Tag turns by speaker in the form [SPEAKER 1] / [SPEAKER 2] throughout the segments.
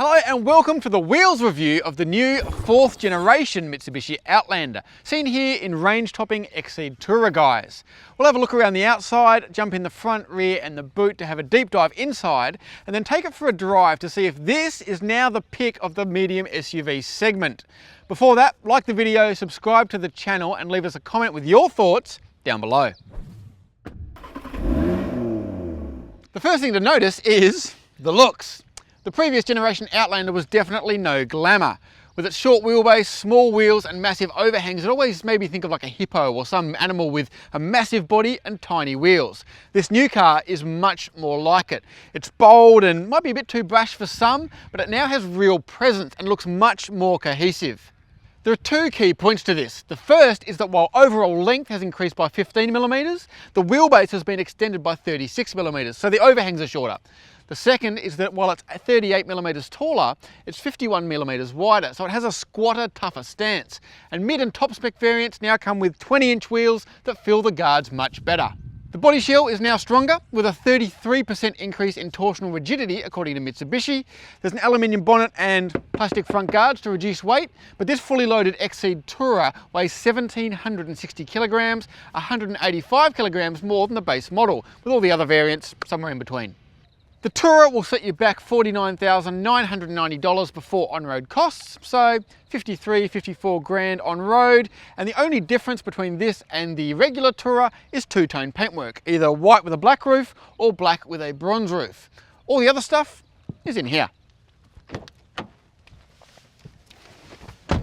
[SPEAKER 1] Hello and welcome to the wheels review of the new 4th generation Mitsubishi Outlander, seen here in range-topping Exceed Tourer guise. We'll have a look around the outside, jump in the front, rear and the boot to have a deep dive inside, and then take it for a drive to see if this is now the pick of the medium SUV segment. Before that, like the video, subscribe to the channel and leave us a comment with your thoughts down below. The first thing to notice is the looks. The previous generation Outlander was definitely no glamour. With its short wheelbase, small wheels and massive overhangs, it always made me think of like a hippo or some animal with a massive body and tiny wheels. This new car is much more like it. It's bold and might be a bit too brash for some, but it now has real presence and looks much more cohesive. There are two key points to this. The first is that while overall length has increased by 15mm, the wheelbase has been extended by 36mm, so the overhangs are shorter. The second is that while it's 38mm taller, it's 51mm wider, so it has a squatter, tougher stance. And mid and top spec variants now come with 20-inch wheels that fill the guards much better. The body shell is now stronger, with a 33% increase in torsional rigidity according to Mitsubishi. There's an aluminium bonnet and plastic front guards to reduce weight, but this fully loaded Exceed Tourer weighs 1,760 kilograms, 185 kilograms more than the base model, with all the other variants somewhere in between. The Tourer will set you back $49,990 before on-road costs, so 54 grand on road, and the only difference between this and the regular Tourer is two-tone paintwork, either white with a black roof or black with a bronze roof. All the other stuff is in here.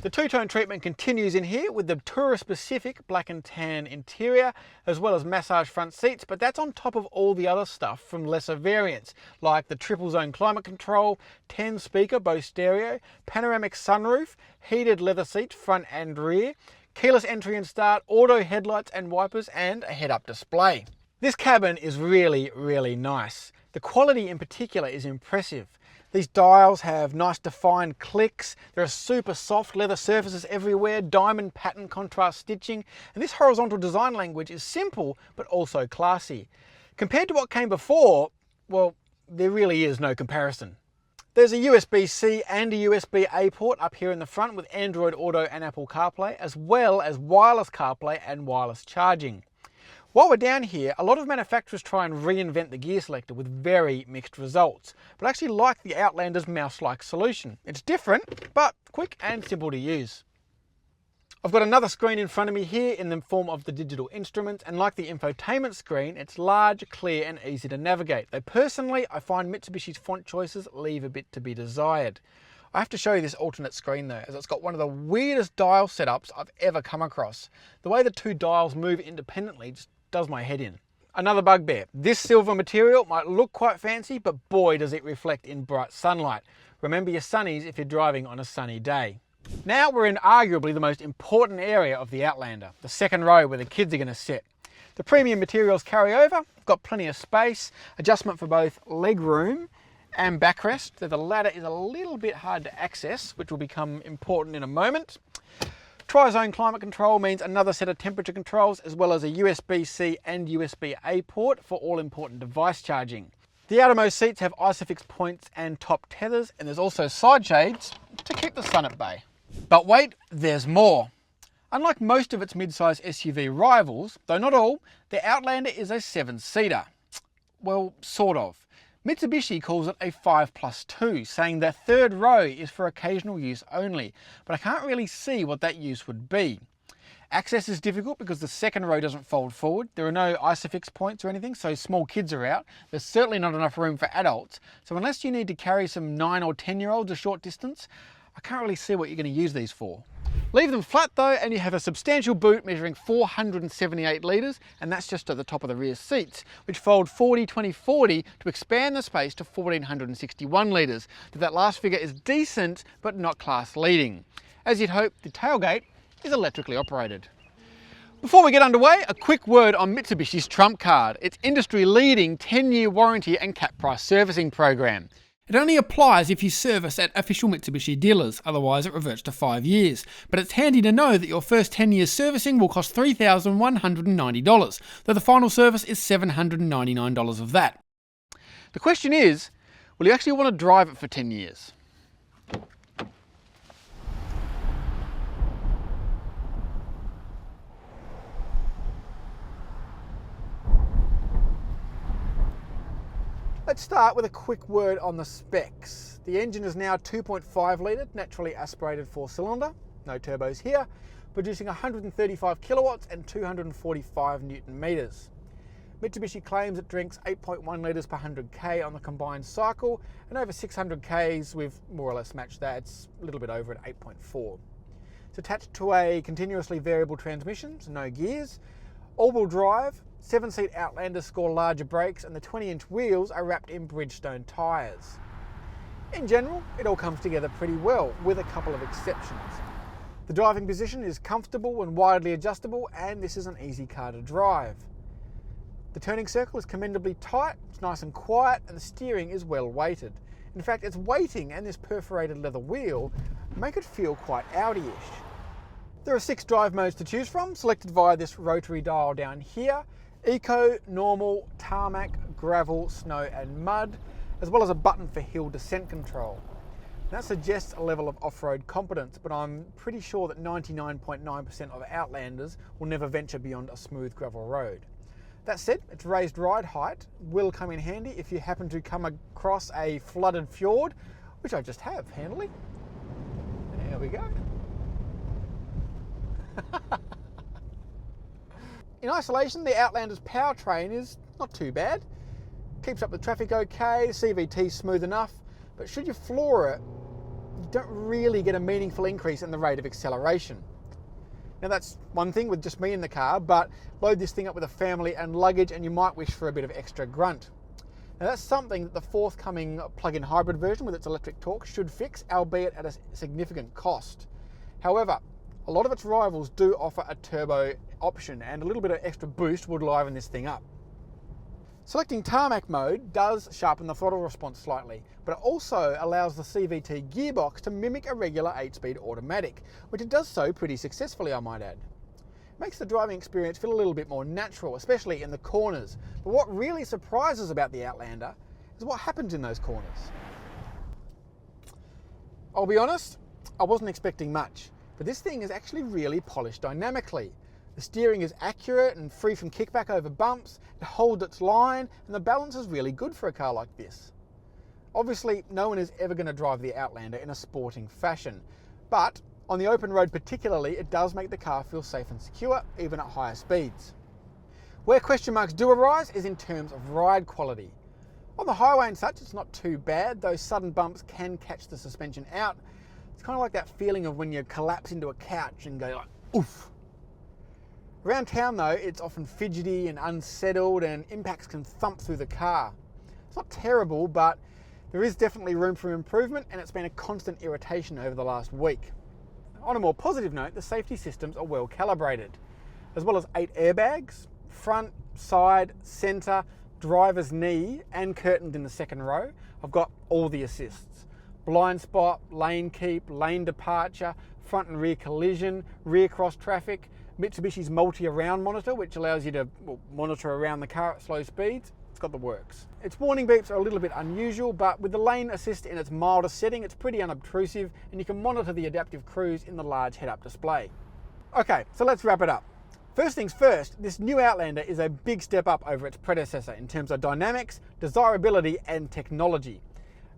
[SPEAKER 1] The two-tone treatment continues in here with the Tourer-specific black and tan interior, as well as massage front seats, but that's on top of all the other stuff from lesser variants, like the triple-zone climate control, 10-speaker Bose stereo, panoramic sunroof, heated leather seats front and rear, keyless entry and start, auto headlights and wipers, and a head-up display. This cabin is really nice. The quality in particular is impressive. These dials have nice defined clicks, there are super soft leather surfaces everywhere, diamond pattern contrast stitching, and this horizontal design language is simple but also classy. Compared to what came before, well, there really is no comparison. There's a USB-C and a USB-A port up here in the front with Android Auto and Apple CarPlay, as well as wireless CarPlay and wireless charging. While we're down here, a lot of manufacturers try and reinvent the gear selector with very mixed results, but I actually like the Outlander's mouse-like solution. It's different, but quick and simple to use. I've got another screen in front of me here in the form of the digital instruments, and like the infotainment screen, it's large, clear and easy to navigate. Though personally, I find Mitsubishi's font choices leave a bit to be desired. I have to show you this alternate screen though, as it's got one of the weirdest dial setups I've ever come across. The way the two dials move independently just does my head in. Another bugbear. This silver material might look quite fancy, but boy does it reflect in bright sunlight. Remember your sunnies if you're driving on a sunny day. Now we're in arguably the most important area of the Outlander, the second row where the kids are going to sit. The premium materials carry over, got plenty of space, adjustment for both leg room and backrest, though the ladder is a little bit hard to access, which will become important in a moment. Tri-zone climate control means another set of temperature controls, as well as a USB-C and USB-A port for all important device charging. The outermost seats have ISOFIX points and top tethers, and there's also side shades to keep the sun at bay. But wait, there's more. Unlike most of its mid-size SUV rivals, though not all, the Outlander is a 7-seater. Well, sort of. Mitsubishi calls it a 5+2, saying the third row is for occasional use only, but I can't really see what that use would be. Access is difficult because the second row doesn't fold forward. There are no ISOFIX points or anything, so small kids are out. There's certainly not enough room for adults, so unless you need to carry some 9 or 10-year-olds a short distance, I can't really see what you're going to use these for. Leave them flat though, and you have a substantial boot measuring 478 litres, and that's just at the top of the rear seats, which fold 40-20-40 to expand the space to 1,461 litres. That last figure is decent, but not class leading. As you'd hope, the tailgate is electrically operated. Before we get underway, a quick word on Mitsubishi's trump card, its industry-leading 10-year warranty and cap price servicing program. It only applies if you service at official Mitsubishi dealers, otherwise it reverts to 5 years. But it's handy to know that your first 10 years servicing will cost $3,190, though the final service is $799 of that. The question is, will you actually want to drive it for 10 years? Let's start with a quick word on the specs. The engine is now 2.5 litre, naturally aspirated 4-cylinder, no turbos here, producing 135 kilowatts and 245 newton meters. Mitsubishi claims it drinks 8.1 litres per 100k on the combined cycle, and over 600k's we've more or less matched that. It's a little bit over at 8.4. It's attached to a continuously variable transmission, so no gears, all-wheel drive, 7-seat Outlander score larger brakes, and the 20-inch wheels are wrapped in Bridgestone tyres. In general, it all comes together pretty well, with a couple of exceptions. The driving position is comfortable and widely adjustable, and this is an easy car to drive. The turning circle is commendably tight, it's nice and quiet, and the steering is well weighted. In fact, its weighting and this perforated leather wheel make it feel quite Audi-ish. There are 6 drive modes to choose from, selected via this rotary dial down here: Eco, Normal, Tarmac, Gravel, Snow and Mud, as well as a button for hill descent control. That suggests a level of off-road competence, but I'm pretty sure that 99.9% of Outlanders will never venture beyond a smooth gravel road. That said, its raised ride height will come in handy if you happen to come across a flooded fjord, which I just have handily. There we go. In isolation, the Outlander's powertrain is not too bad. Keeps up with traffic okay, CVT's smooth enough, but should you floor it, you don't really get a meaningful increase in the rate of acceleration. Now that's one thing with just me in the car, but load this thing up with a family and luggage and you might wish for a bit of extra grunt. Now that's something that the forthcoming plug-in hybrid version with its electric torque should fix, albeit at a significant cost. However, a lot of its rivals do offer a turbo option, and a little bit of extra boost would liven this thing up. Selecting tarmac mode does sharpen the throttle response slightly, but it also allows the CVT gearbox to mimic a regular 8-speed automatic, which it does so pretty successfully, I might add. It makes the driving experience feel a little bit more natural, especially in the corners. But what really surprises about the Outlander is what happens in those corners. I'll be honest, I wasn't expecting much, but this thing is actually really polished dynamically. The steering is accurate and free from kickback over bumps, it holds its line, and the balance is really good for a car like this. Obviously, no one is ever going to drive the Outlander in a sporting fashion, but on the open road particularly, it does make the car feel safe and secure, even at higher speeds. Where question marks do arise is in terms of ride quality. On the highway and such, it's not too bad. Those sudden bumps can catch the suspension out. It's kind of like that feeling of when you collapse into a couch and go like, oof. Around town though, it's often fidgety and unsettled, and impacts can thump through the car. It's not terrible, but there is definitely room for improvement, and it's been a constant irritation over the last week. On a more positive note, the safety systems are well calibrated. As well as 8 airbags, front, side, centre, driver's knee, and curtained in the second row, I've got all the assists. Blind spot, lane keep, lane departure, front and rear collision, rear cross traffic, Mitsubishi's multi-around monitor, which allows you to monitor around the car at slow speeds. It's got the works. Its warning beeps are a little bit unusual, but with the lane assist in its milder setting, it's pretty unobtrusive, and you can monitor the adaptive cruise in the large head-up display. Okay, so let's wrap it up. First things first, this new Outlander is a big step up over its predecessor in terms of dynamics, desirability, and technology.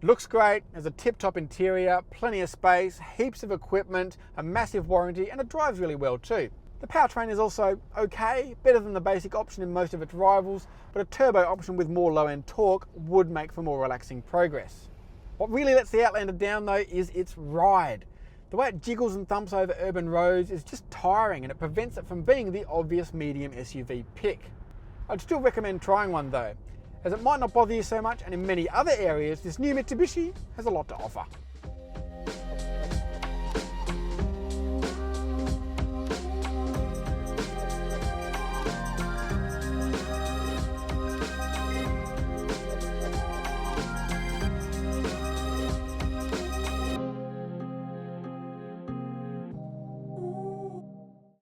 [SPEAKER 1] It looks great, has a tip-top interior, plenty of space, heaps of equipment, a massive warranty, and it drives really well too. The powertrain is also okay, better than the basic option in most of its rivals, but a turbo option with more low-end torque would make for more relaxing progress. What really lets the Outlander down though is its ride. The way it jiggles and thumps over urban roads is just tiring, and it prevents it from being the obvious medium SUV pick. I'd still recommend trying one though, as it might not bother you so much, and in many other areas this new Mitsubishi has a lot to offer.